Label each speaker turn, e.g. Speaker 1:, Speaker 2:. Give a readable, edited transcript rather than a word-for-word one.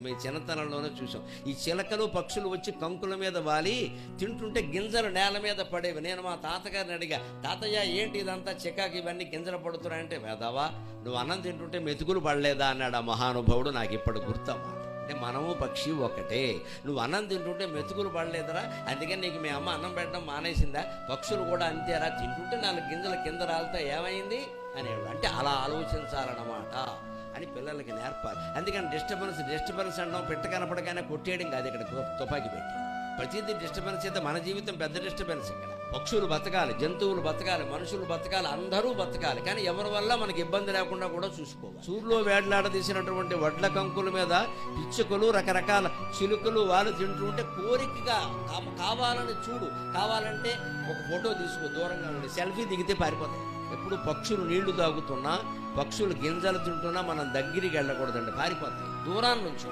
Speaker 1: మీ చిన్నతనంలోనే చూసాం. ఈ చిలకలు పక్షులు వచ్చి కంకుల మీద వాలి తింటుంటే గింజలు నేల మీద పడేవి. నేను మా తాతగారిని అడిగా, తాతయ్య ఏంటి ఇదంతా చికాకు, ఇవన్నీ గింజలు పడుతున్నాయంటే, వేదావా నువ్వు అన్నం తింటుంటే మెతుకులు పడలేదా అన్నాడు ఆ మహానుభావుడు. నాకు ఇప్పుడు గుర్తమ్మా. అంటే మనము పక్షి ఒకటే. నువ్వు అన్నం తింటుంటే మెతుకులు పడలేదరా, అందుకని నీకు మీ అమ్మ అన్నం పెట్టడం మానేసిందా? పక్షులు కూడా అంతేరా, తింటుంటే 4 గింజల కింద రాలితే ఏమైంది అనేవాడు. అంటే అలా ఆలోచించాలన్నమాట అని పిల్లలకి నేర్పాలి. అందుకని డిస్టర్బెన్స్ అనడం, పెట్ట కనపడగానే కొట్టేయడం కాదు. ఇక్కడ తుపాకీ పెట్టి ప్రతిదీ డిస్టర్బెన్స్ అయితే మన జీవితం పెద్ద డిస్టర్బెన్స్. ఇక్కడ పక్షులు బతకాలి, జంతువులు బతకాలి, మనుషులు బతకాలి, అందరూ బతకాలి. కానీ ఎవరి వల్ల మనకి ఇబ్బంది లేకుండా కూడా చూసుకోవాలి. సూర్యులో వేడలాడదీసినటువంటి వడ్ల కంకుల మీద పిచ్చుకలు, రకరకాల చిలుకలు వాళ్ళు తింటుంటే కోరికగా కావాలని చూడు. కావాలంటే ఒక ఫోటో తీసుకో, దూరంగా ఉండి సెల్ఫీ దిగితే పారిపోతాయి. ఎప్పుడు పక్షులు నీళ్లు తాగుతున్నా, పక్షులు గింజలు తింటున్నా మనం దగ్గరికి వెళ్ళకూడదండి, పారిపోతాయి దూరాన్ని నుంచి.